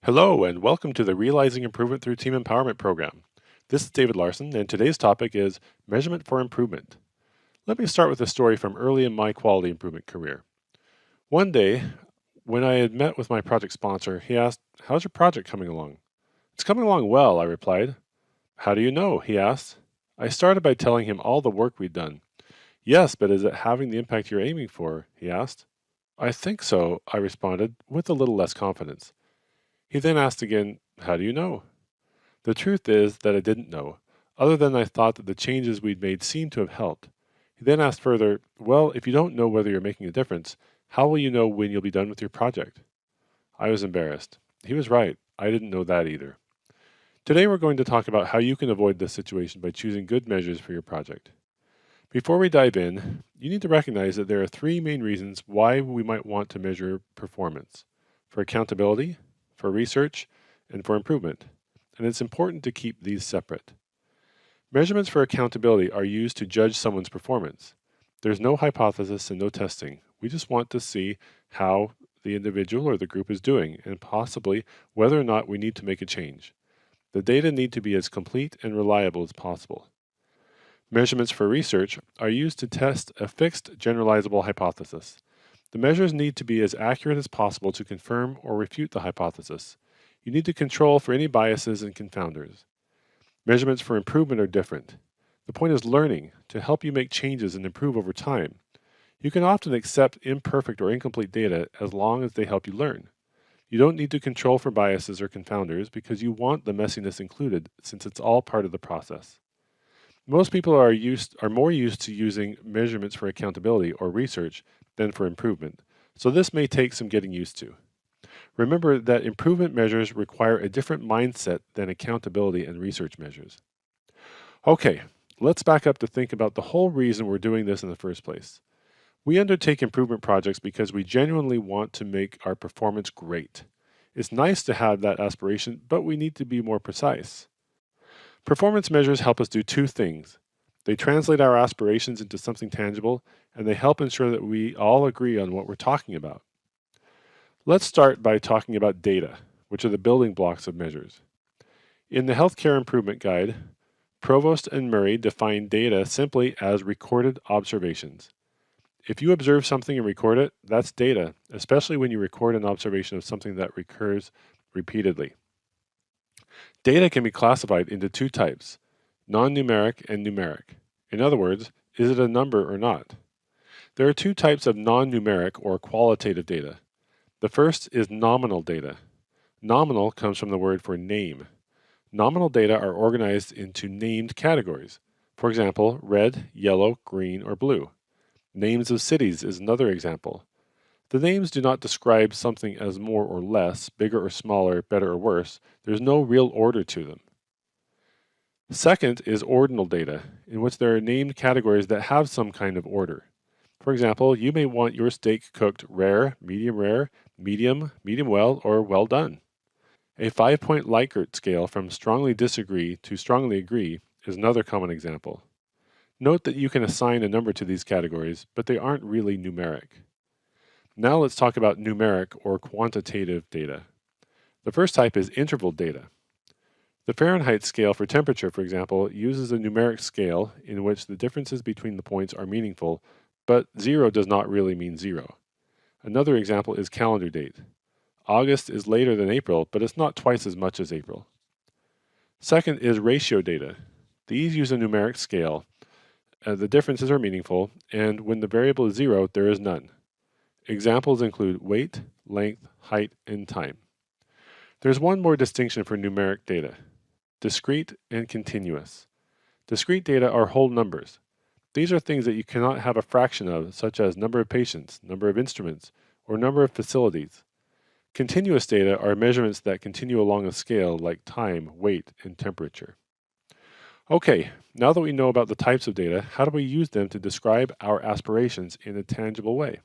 Hello, and welcome to the Realizing Improvement Through Team Empowerment program. This is David Larson, and today's topic is Measurement for Improvement. Let me start with a story from early in my quality improvement career. One day, when I had met with my project sponsor, he asked, "How's your project coming along?" "It's coming along well," I replied. "How do you know?" he asked. I started by telling him all the work we'd done. "Yes, but is it having the impact you're aiming for?" he asked. "I think so," I responded, with a little less confidence. He then asked again, "How do you know?" The truth is that I didn't know, other than I thought that the changes we'd made seemed to have helped. He then asked further, "Well, if you don't know whether you're making a difference, how will you know when you'll be done with your project?" I was embarrassed. He was right. I didn't know that either. Today we're going to talk about how you can avoid this situation by choosing good measures for your project. Before we dive in, you need to recognize that there are three main reasons why we might want to measure performance: for accountability, for research, and for improvement. And it's important to keep these separate. Measurements for accountability are used to judge someone's performance. There's no hypothesis and no testing. We just want to see how the individual or the group is doing and possibly whether or not we need to make a change. The data need to be as complete and reliable as possible. Measurements for research are used to test a fixed generalizable hypothesis. The measures need to be as accurate as possible to confirm or refute the hypothesis. You need to control for any biases and confounders. Measurements for improvement are different. The point is learning to help you make changes and improve over time. You can often accept imperfect or incomplete data as long as they help you learn. You don't need to control for biases or confounders because you want the messiness included since it's all part of the process. Most people are more used to using measurements for accountability or research than for improvement, so this may take some getting used to. Remember that improvement measures require a different mindset than accountability and research measures. Okay, let's back up to think about the whole reason we're doing this in the first place. We undertake improvement projects because we genuinely want to make our performance great. It's nice to have that aspiration, but we need to be more precise. Performance measures help us do two things. They translate our aspirations into something tangible, and they help ensure that we all agree on what we're talking about. Let's start by talking about data, which are the building blocks of measures. In the Healthcare Improvement Guide, Provost and Murray define data simply as recorded observations. If you observe something and record it, that's data, especially when you record an observation of something that recurs repeatedly. Data can be classified into two types: non-numeric and numeric. In other words, is it a number or not? There are two types of non-numeric or qualitative data. The first is nominal data. Nominal comes from the word for name. Nominal data are organized into named categories. For example, red, yellow, green, or blue. Names of cities is another example. The names do not describe something as more or less, bigger or smaller, better or worse. There's no real order to them. Second is ordinal data, in which there are named categories that have some kind of order. For example, you may want your steak cooked rare, medium well, or well done. A 5-point Likert scale from strongly disagree to strongly agree is another common example. Note that you can assign a number to these categories, but they aren't really numeric. Now let's talk about numeric or quantitative data. The first type is interval data. The Fahrenheit scale for temperature, for example, uses a numeric scale in which the differences between the points are meaningful, but 0 does not really mean 0. Another example is calendar date. August is later than April, but it's not twice as much as April. Second is ratio data. These use a numeric scale. The differences are meaningful, and when the variable is 0, there is none. Examples include weight, length, height, and time. There's one more distinction for numeric data: discrete and continuous. Discrete data are whole numbers. These are things that you cannot have a fraction of, such as number of patients, number of instruments, or number of facilities. Continuous data are measurements that continue along a scale like time, weight, and temperature. Okay, now that we know about the types of data, how do we use them to describe our aspirations in a tangible way?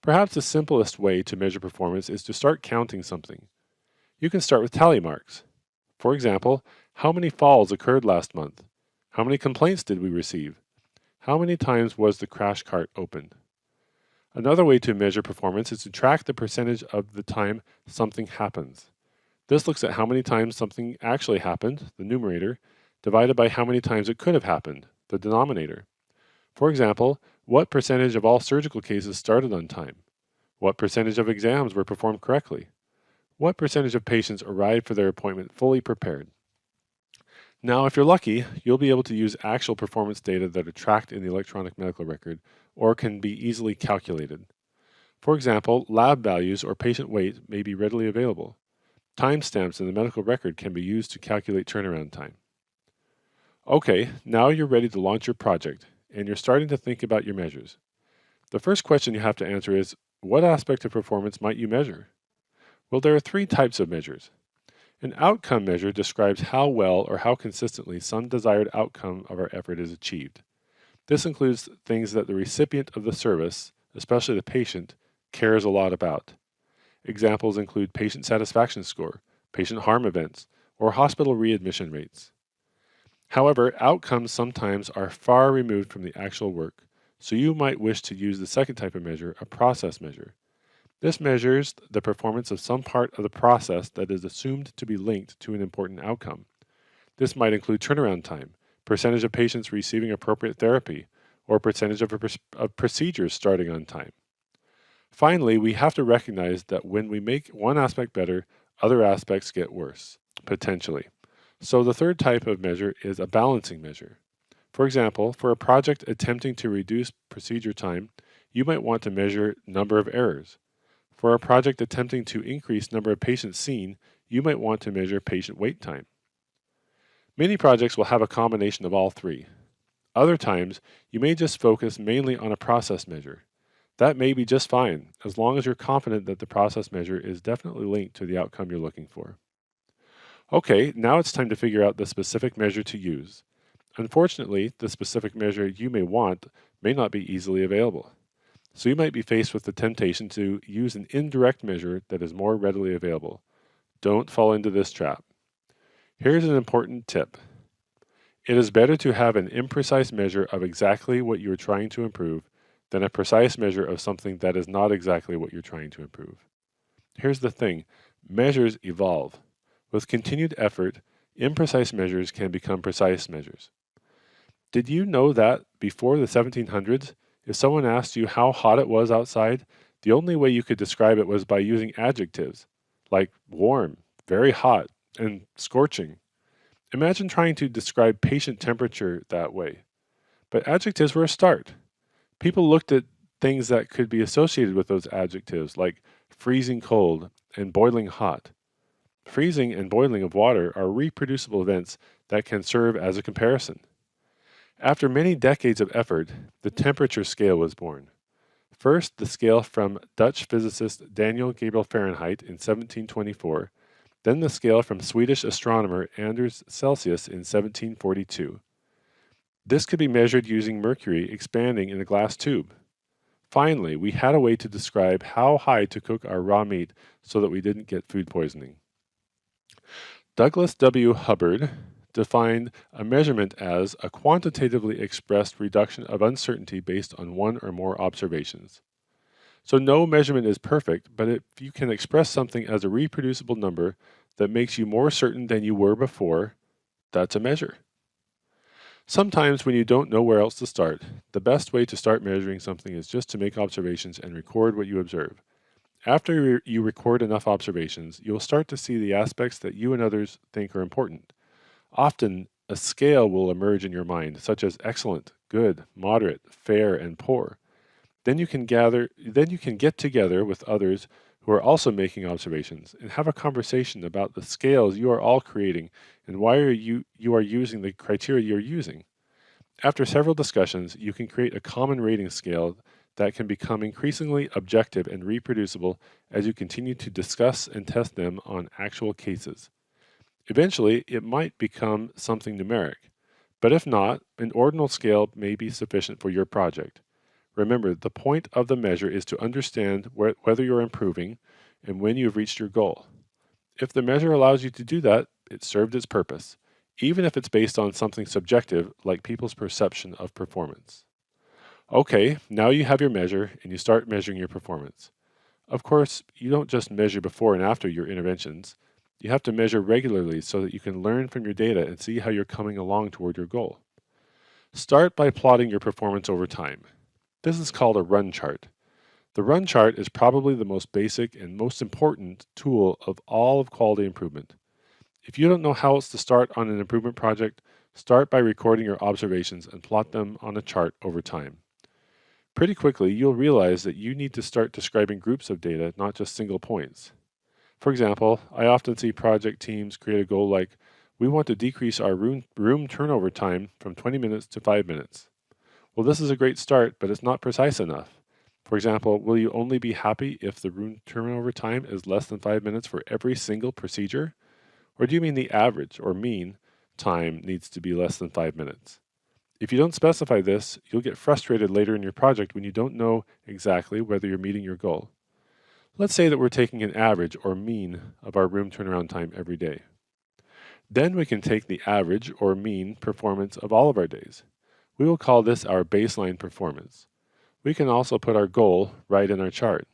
Perhaps the simplest way to measure performance is to start counting something. You can start with tally marks. For example, how many falls occurred last month? How many complaints did we receive? How many times was the crash cart opened? Another way to measure performance is to track the percentage of the time something happens. This looks at how many times something actually happened, the numerator, divided by how many times it could have happened, the denominator. For example, what percentage of all surgical cases started on time? What percentage of exams were performed correctly? What percentage of patients arrived for their appointment fully prepared? Now, if you're lucky, you'll be able to use actual performance data that are tracked in the electronic medical record or can be easily calculated. For example, lab values or patient weight may be readily available. Timestamps in the medical record can be used to calculate turnaround time. Okay, now you're ready to launch your project, and you're starting to think about your measures. The first question you have to answer is, what aspect of performance might you measure? Well, there are three types of measures. An outcome measure describes how well or how consistently some desired outcome of our effort is achieved. This includes things that the recipient of the service, especially the patient, cares a lot about. Examples include patient satisfaction score, patient harm events, or hospital readmission rates. However, outcomes sometimes are far removed from the actual work, so you might wish to use the second type of measure, a process measure. This measures the performance of some part of the process that is assumed to be linked to an important outcome. This might include turnaround time, percentage of patients receiving appropriate therapy, or percentage of procedures starting on time. Finally, we have to recognize that when we make one aspect better, other aspects get worse, potentially. So the third type of measure is a balancing measure. For example, for a project attempting to reduce procedure time, you might want to measure number of errors. For a project attempting to increase number of patients seen, you might want to measure patient wait time. Many projects will have a combination of all three. Other times, you may just focus mainly on a process measure. That may be just fine, as long as you're confident that the process measure is definitely linked to the outcome you're looking for. Okay, now it's time to figure out the specific measure to use. Unfortunately, the specific measure you may want may not be easily available. So you might be faced with the temptation to use an indirect measure that is more readily available. Don't fall into this trap. Here's an important tip. It is better to have an imprecise measure of exactly what you are trying to improve than a precise measure of something that is not exactly what you're trying to improve. Here's the thing, measures evolve. With continued effort, imprecise measures can become precise measures. Did you know that before the 1700s, if someone asked you how hot it was outside, the only way you could describe it was by using adjectives, like warm, very hot, and scorching. Imagine trying to describe patient temperature that way. But adjectives were a start. People looked at things that could be associated with those adjectives, like freezing cold and boiling hot. Freezing and boiling of water are reproducible events that can serve as a comparison. After many decades of effort, the temperature scale was born. First, the scale from Dutch physicist Daniel Gabriel Fahrenheit in 1724, then the scale from Swedish astronomer Anders Celsius in 1742. This could be measured using mercury expanding in a glass tube. Finally, we had a way to describe how high to cook our raw meat so that we didn't get food poisoning. Douglas W. Hubbard defined a measurement as a quantitatively expressed reduction of uncertainty based on one or more observations. So no measurement is perfect, but if you can express something as a reproducible number that makes you more certain than you were before, that's a measure. Sometimes when you don't know where else to start, the best way to start measuring something is just to make observations and record what you observe. After you record enough observations, you'll start to see the aspects that you and others think are important. Often, a scale will emerge in your mind, such as excellent, good, moderate, fair, and poor. Then you can get together with others who are also making observations and have a conversation about the scales you are all creating and why you are using the criteria you're using. After several discussions, you can create a common rating scale that can become increasingly objective and reproducible as you continue to discuss and test them on actual cases. Eventually, it might become something numeric, but if not, an ordinal scale may be sufficient for your project. Remember, the point of the measure is to understand whether you're improving and when you've reached your goal. If the measure allows you to do that, it served its purpose, even if it's based on something subjective like people's perception of performance. Okay, now you have your measure and you start measuring your performance. Of course, you don't just measure before and after your interventions. You have to measure regularly so that you can learn from your data and see how you're coming along toward your goal. Start by plotting your performance over time. This is called a run chart. The run chart is probably the most basic and most important tool of all of quality improvement. If you don't know how else to start on an improvement project, start by recording your observations and plot them on a chart over time. Pretty quickly, you'll realize that you need to start describing groups of data, not just single points. For example, I often see project teams create a goal like, we want to decrease our room turnover time from 20 minutes to 5 minutes. Well, this is a great start, but it's not precise enough. For example, will you only be happy if the room turnover time is less than 5 minutes for every single procedure? Or do you mean the average or mean time needs to be less than 5 minutes? If you don't specify this, you'll get frustrated later in your project when you don't know exactly whether you're meeting your goal. Let's say that we're taking an average or mean of our room turnaround time every day. Then we can take the average or mean performance of all of our days. We will call this our baseline performance. We can also put our goal right in our chart.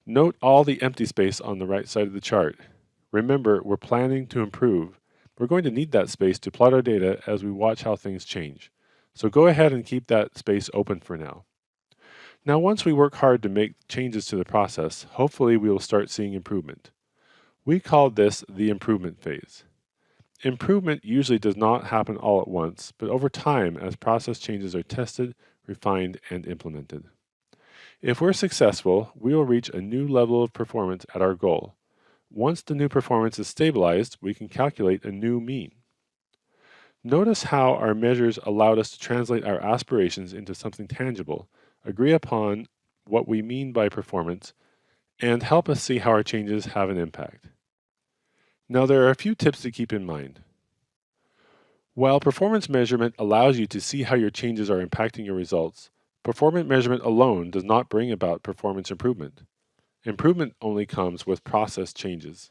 Note all the empty space on the right side of the chart. Remember, we're planning to improve. We're going to need that space to plot our data as we watch how things change. So go ahead and keep that space open for now. Now, once we work hard to make changes to the process, hopefully we will start seeing improvement. We call this the improvement phase. Improvement usually does not happen all at once, but over time as process changes are tested, refined, and implemented. If we're successful, we will reach a new level of performance at our goal. Once the new performance is stabilized, we can calculate a new mean. Notice how our measures allowed us to translate our aspirations into something tangible, agree upon what we mean by performance, and help us see how our changes have an impact. Now, there are a few tips to keep in mind. While performance measurement allows you to see how your changes are impacting your results, performance measurement alone does not bring about performance improvement. Improvement only comes with process changes.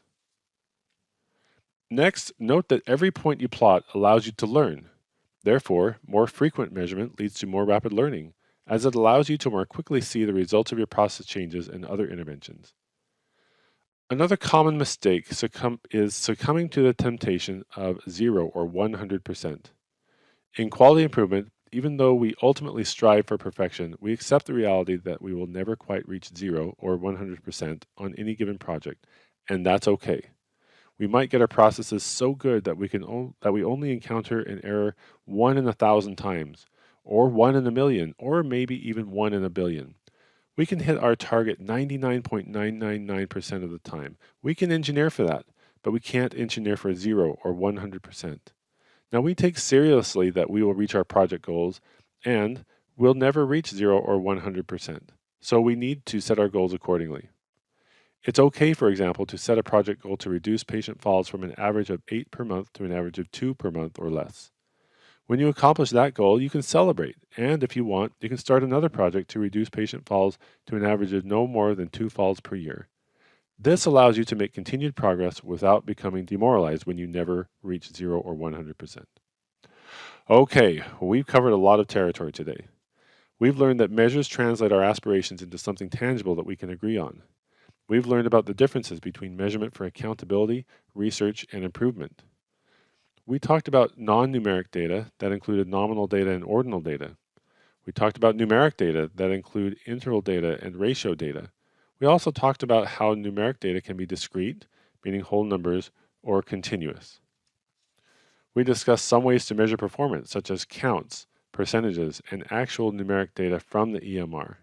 Next, note that every point you plot allows you to learn. Therefore, more frequent measurement leads to more rapid learning, as it allows you to more quickly see the results of your process changes and other interventions. Another common mistake is succumbing to the temptation of 0 or 100%. In quality improvement, even though we ultimately strive for perfection, we accept the reality that we will never quite reach 0 or 100% on any given project, and that's okay. We might get our processes so good that we only encounter an error 1 in 1,000 times, or 1 in a million, or maybe even 1 in a billion. We can hit our target 99.999% of the time. We can engineer for that, but we can't engineer for 0 or 100%. Now, we take seriously that we will reach our project goals, and we'll never reach 0 or 100%. So we need to set our goals accordingly. It's okay, for example, to set a project goal to reduce patient falls from an average of 8 per month to an average of 2 per month or less. When you accomplish that goal, you can celebrate, and if you want, you can start another project to reduce patient falls to an average of no more than 2 falls per year. This allows you to make continued progress without becoming demoralized when you never reach 0 or 100%. Okay, we've covered a lot of territory today. We've learned that measures translate our aspirations into something tangible that we can agree on. We've learned about the differences between measurement for accountability, research, and improvement. We talked about non-numeric data that included nominal data and ordinal data. We talked about numeric data that include interval data and ratio data. We also talked about how numeric data can be discrete, meaning whole numbers, or continuous. We discussed some ways to measure performance, such as counts, percentages, and actual numeric data from the EMR.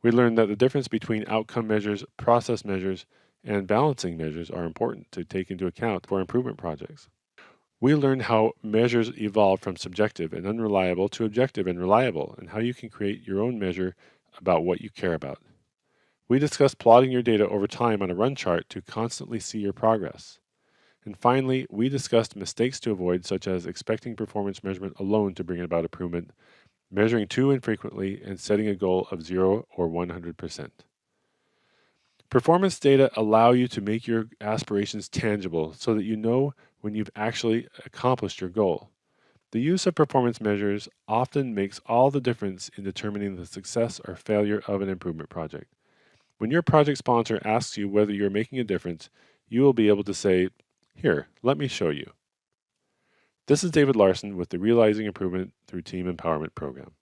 We learned that the difference between outcome measures, process measures, and balancing measures are important to take into account for improvement projects. We learned how measures evolve from subjective and unreliable to objective and reliable, and how you can create your own measure about what you care about. We discussed plotting your data over time on a run chart to constantly see your progress. And finally, we discussed mistakes to avoid, such as expecting performance measurement alone to bring about improvement, measuring too infrequently, and setting a goal of 0 or 100%. Performance data allow you to make your aspirations tangible so that you know when you've actually accomplished your goal. The use of performance measures often makes all the difference in determining the success or failure of an improvement project. When your project sponsor asks you whether you're making a difference, you will be able to say, "Here, let me show you." This is David Larson with the Realizing Improvement Through Team Empowerment program.